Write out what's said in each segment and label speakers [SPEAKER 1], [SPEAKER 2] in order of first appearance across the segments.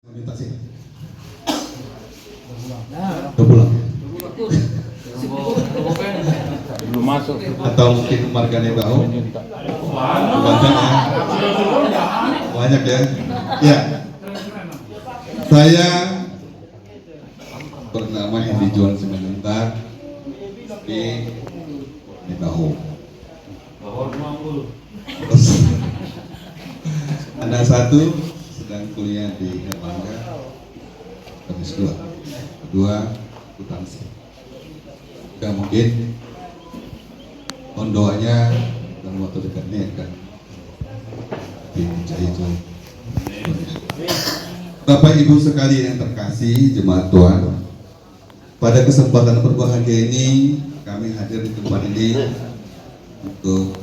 [SPEAKER 1] Minta sih. Udah pulang.
[SPEAKER 2] Belum masuk.
[SPEAKER 1] Atau mungkin marganya tahu. Banyak ya. Banyak ya. Ya. Saya bernama Hendy Juan Simanjuntak di Tahu. Anak satu sedang kuliah di Erlangga, Kamis 2, kedua akuntansi. Gak mungkin doanya dalam waktu dekat ini akan dijahit. Bapak Ibu sekalian yang terkasih, jemaat Tuhan, pada kesempatan berbahagia ini kami hadir di tempat ini untuk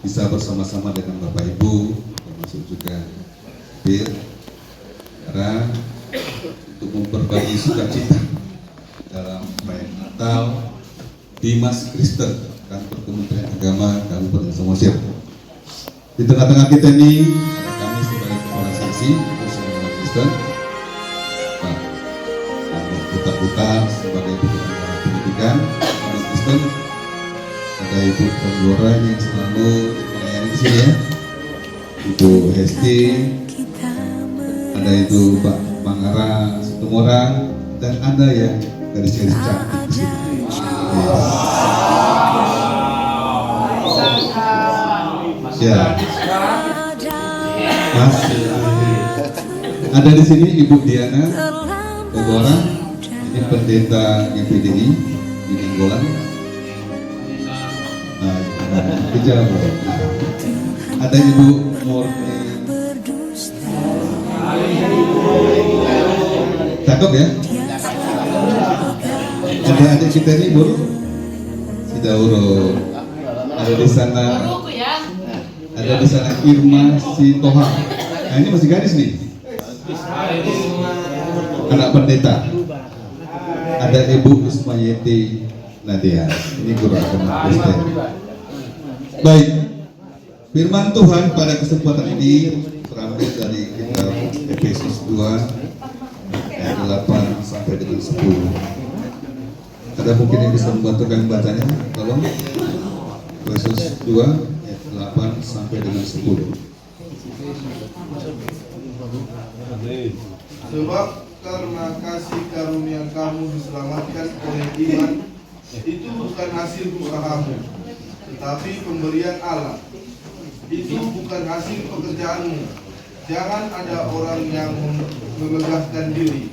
[SPEAKER 1] bisa bersama-sama dengan Bapak Ibu, termasuk juga Bir, karena untuk memperbagi sukacita dalam perayaan Natal Dimas Kristen Kantor Kementerian Agama Kabupaten Samosir. Di tengah-tengah kita ini ada kami sebagai kepala seksi Usaha Kristen, Pak Putar sebagai penyelenggara pendidikan Usaha Kristen, ada Ibu Penggora yang selalu melayani di sini ya, Ibu Hesti, ada itu Pak Mangara Situmorang, dan ada yang gadis-gadis cantik di sini. Ya, Mas, ada di sini Ibu Diana Penggora, ini pendeta GPDI di Ninggolan. Ada Ibu Murni, cakep ya. Ada adik kita ini Bu Sidauro. Ada di sana. Ada di sana Irma Sitoha. Nah ini masih gadis nih. Anak pendeta. Ada Ibu Ismayeti Nadia. Ini guru agama Kristen. Baik. Firman Tuhan pada kesempatan ini terambil dari kitab Efesus 2 ayat 8 sampai dengan 10. Ada mungkin yang bisa membantu kami bacanya? Tolong. Efesus 2 ayat 8 sampai dengan 10.
[SPEAKER 3] Sebab karena kasih karunia kamu diselamatkan oleh iman, itu bukan hasil usahamu, tetapi pemberian Allah. Itu bukan hasil pekerjaanmu. Jangan ada orang yang memegahkan diri.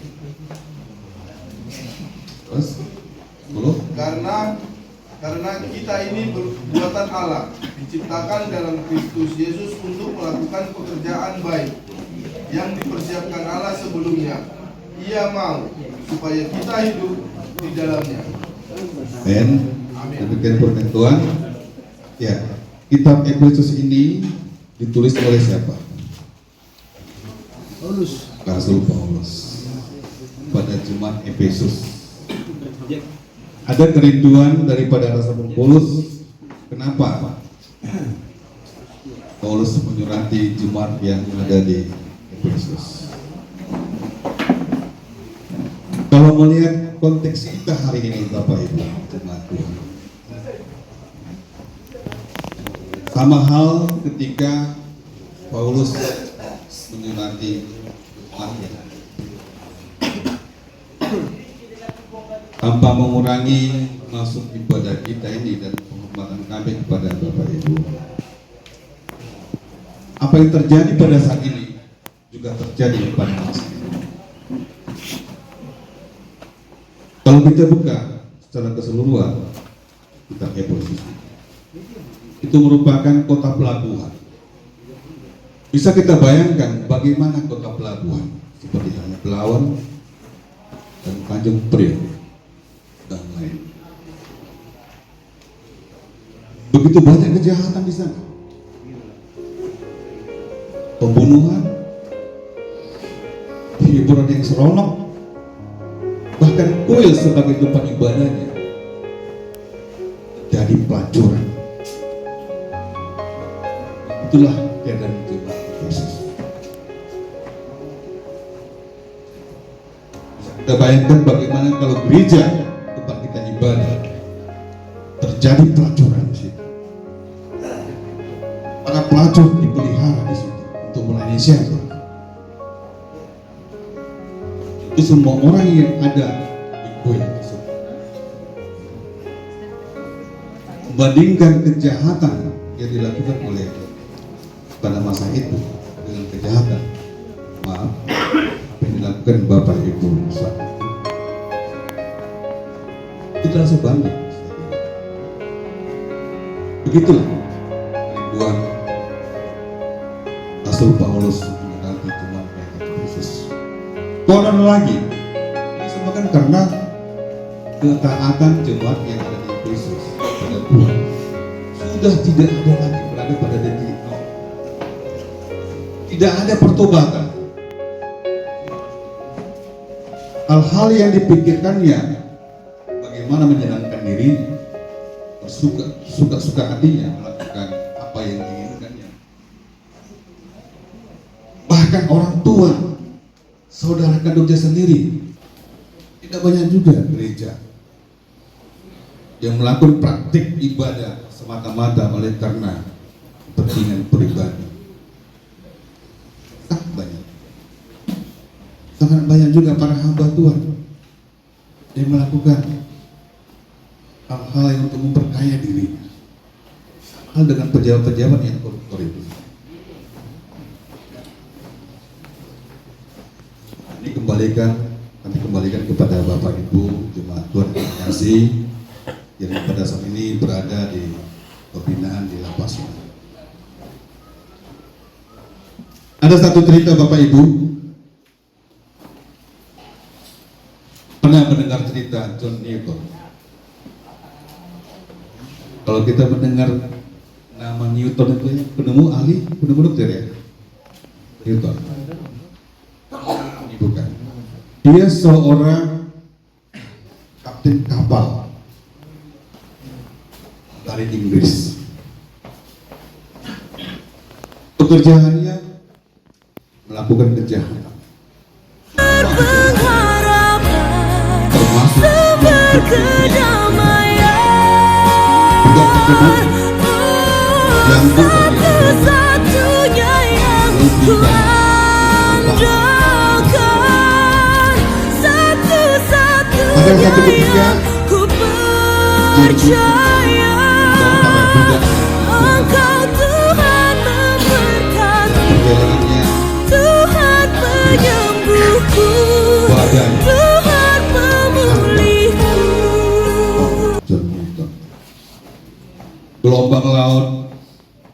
[SPEAKER 1] Terus 10.
[SPEAKER 3] Karena kita ini buatan Allah, diciptakan dalam Kristus Yesus untuk melakukan pekerjaan baik yang dipersiapkan Allah sebelumnya. Ia mau supaya kita hidup di dalamnya.
[SPEAKER 1] Amin. Demikian firman Tuhan. Ya, kitab Efesus ini ditulis oleh siapa? Rasul Paulus pada jemaat Efesus. Ada kerinduan daripada Rasul Paulus. Kenapa Paulus menyurati jemaat yang ada di Efesus? Kalau melihat konteks kita hari ini Bapak Ibu jemaat Tuhan, sama hal ketika Paulus menyurati jemaatnya, tanpa mengurangi masuk ibadah kita ini dan penghormatan kami kepada Bapak Ibu. Apa yang terjadi pada saat ini juga terjadi pada masa ini. Kalau kita buka secara keseluruhan kitab Efesus, itu merupakan kota pelabuhan. Bisa kita bayangkan bagaimana kota pelabuhan, seperti halnya Pelawan dan Tanjung Priok dan lain. Begitu banyak kejahatan di sana, pembunuhan, hiburan yang seronok, bahkan kuil sebagai tempat ibadahnya jadi pelacuran. Itulah keadaan jemaat Yesus. bayangkan bagaimana kalau gereja tempat kita ibadah terjadi pelacuran di situ. Para pelacur dipelihara di situ untuk melayani siapa? Itu semua orang yang ada di kue tersebut. Membandingkan kejahatan yang dilakukan oleh pada masa itu dengan kejahatan, maaf, apa yang dilakukan Bapak Ibu saat itu, tidak sebanding. Begitulah rinduan Rasul Paulus mengenali jemaat Efesus. Konon lagi, ini semua kan karena ketaatan jemaat yang ada di Efesus pada Tuhan sudah tidak ada lagi berada pada titik nol. Tidak ada pertobatan. Hal-hal yang dipikirkannya bagaimana menyenangkan dirinya, suka hatinya melakukan apa yang diinginkannya. Bahkan orang tua, saudara kandungnya sendiri, tidak banyak juga gereja yang melakukan praktik ibadah semata-mata oleh karena kepentingan pribadi. Sangat banyak juga para hamba Tuhan yang melakukan hal-hal yang untuk memperkaya dirinya. Hal dengan pejabat-pejabat yang koruptor itu. Kami kembalikan kepada Bapak Ibu jemaat Tuhan yang kasih yang pada saat ini berada di pembinaan di lapas. Ada satu cerita Bapak Ibu pernah mendengar cerita John Newton. Kalau kita mendengar nama Newton itu ya, penemu nuklir ya, Newton. Ini bukan. Dia seorang kapten kapal dari Inggris. Pekerjaannya melakukan kejahatan. Termasuk yang
[SPEAKER 4] satu-satunya yang kuandalkan, satu-satunya yang ku percaya. Engkau Tuhan memberkati, Tuhan penyembuhku, Tuhan pemulihku.
[SPEAKER 1] Gelombang laut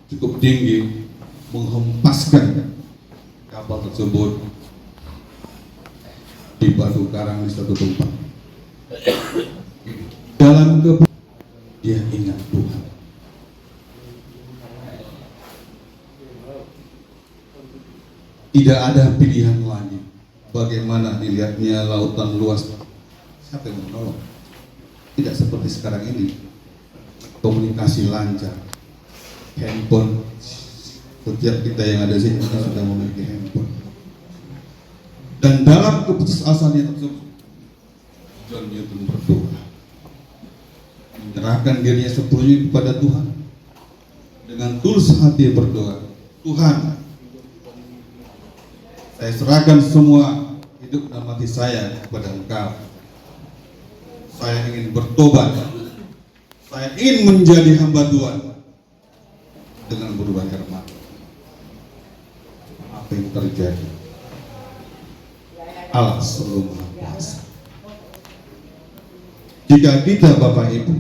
[SPEAKER 1] cukup tinggi menghempaskan kapal tersebut di batu karang di satu tempat. Dalam dia ingat Tuhan. Tidak ada pilihan lagi. Bagaimana dilihatnya lautan luas, siapa yang menolong? Tidak seperti sekarang ini, komunikasi lancar, handphone, setiap kita yang ada di sini sudah memiliki handphone. Dan dalam keputusasaannya tersebut, John Newton berdoa, menyerahkan dirinya sepenuhnya kepada Tuhan, dengan tulus hati berdoa, Tuhan, saya serahkan semua hidup dan mati saya kepada Engkau. Saya ingin bertobat. Saya ingin menjadi hamba Tuhan dengan berubah firman. Apa yang terjadi? Allah selalu Maha Kuasa. Jika kita Bapak Ibu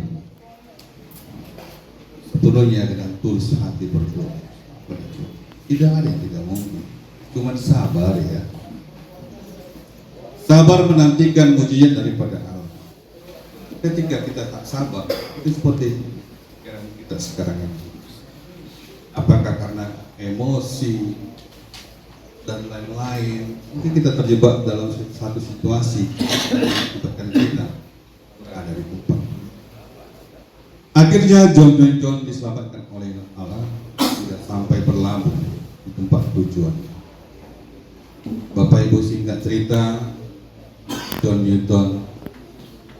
[SPEAKER 1] sepenuhnya dengan tulus hati berdoa, tidak ada yang tidak mungkin. Cuma sabar ya. Sabar menantikan mujizat daripada Allah. Ketika kita tak sabar, itu seperti kita sekarang ini. Apakah karena emosi dan lain-lain, mungkin kita terjebak dalam satu situasi yang menyebabkan kita berada di tempat. Akhirnya John diselamatkan oleh Allah, sudah sampai berlabuh di tempat tujuan. Bapak Ibu singkat cerita, John John Newton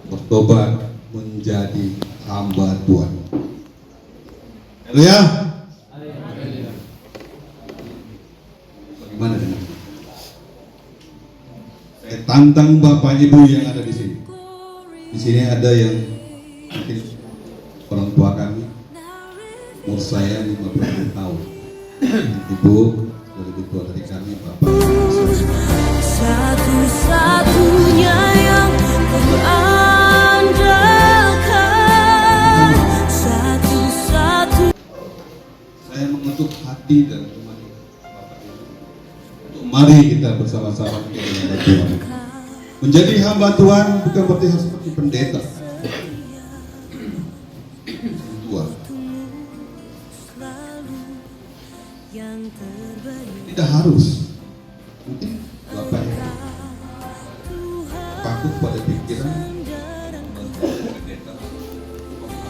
[SPEAKER 1] bertobat menjadi hamba Tuhan. Haleluya. Bagaimana dengan itu? Saya tantang Bapak Ibu yang ada di sini. Di sini ada yang mungkin orang tua kami, umur saya 50 tahun. Ibu lebih tua dari kami, Bapak.
[SPEAKER 4] Satu-satunya yang ku andalkan, satu-satu.
[SPEAKER 1] Saya mengetuk hati dan temani Bapak Ibu untuk mari kita bersama-sama menjadi Tuhan. Menjadi hamba Tuhan bukan berarti harus seperti pendeta. Tua. Tidak harus. Mungkin Bapak Ibu takut pada pikiran pendeta. Bukan.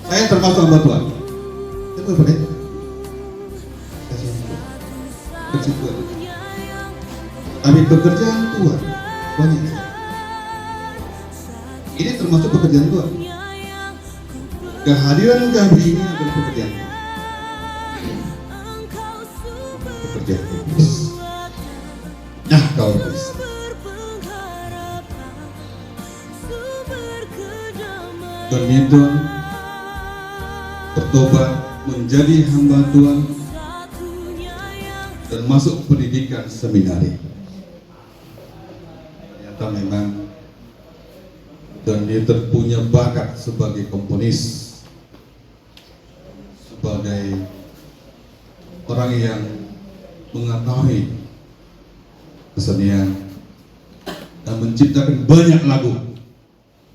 [SPEAKER 1] Saya termasuk hamba Tuhan. Itu pendeta. Kasih Tuhan. Tapi pekerjaan Tuhan banyak. Ini termasuk pekerjaan Tuhan. Kehadiran kami ini adalah pekerjaan Tuhan. Pekerjaan iblis. Nah, kau iblis. John Newton bertobat menjadi hamba Tuhan dan masuk pendidikan seminari. Ternyata memang John Newton punya bakat sebagai komponis, sebagai orang yang mengetahui kesenian dan menciptakan banyak lagu.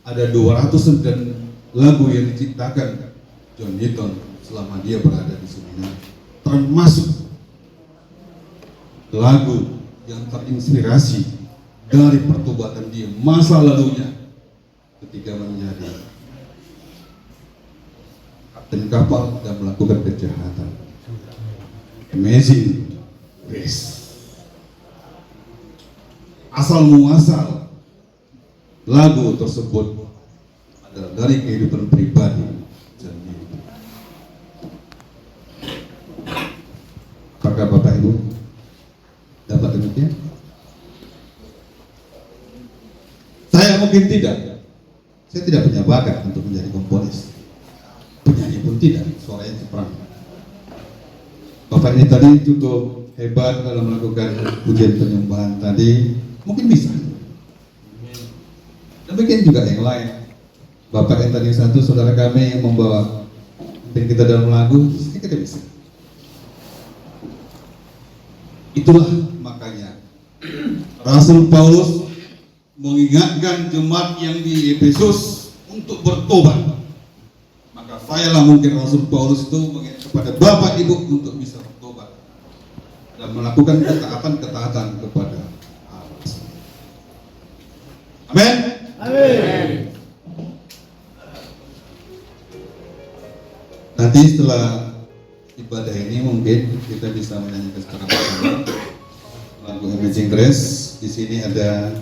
[SPEAKER 1] Ada 209 lagu yang diciptakan John Newton selama dia berada di seminari, termasuk lagu yang terinspirasi dari pertobatan dia masa lalunya ketika menjadi kapten kapal dan melakukan kejahatan. Amazing Grace. Asal muasal lagu tersebut adalah dari kehidupan pribadi John Newton. Apakah Bapak Ibu dapat demikian? Saya mungkin tidak. Saya tidak punya bakat untuk menjadi komponis. Penyanyi pun tidak, suaranya ceprang. Bapak ini tadi cukup hebat dalam melakukan pujian penyembahan tadi. Mungkin bisa. Demikian juga yang lain. Bapak yang tadi satu, saudara kami yang membawa dan kita dalam lagu, kita bisa. Itulah makanya Rasul Paulus mengingatkan jemaat yang di Efesus untuk bertobat. Maka saya lah mungkin Rasul Paulus itu mengingatkan kepada Bapak Ibu untuk bisa bertobat dan melakukan ketaatan kepada Allah. Amin.
[SPEAKER 2] Amin.
[SPEAKER 1] Nanti setelah ibadah ini mungkin kita bisa menyanyikan secara bersama lagu Amazing Grace. Di sini ada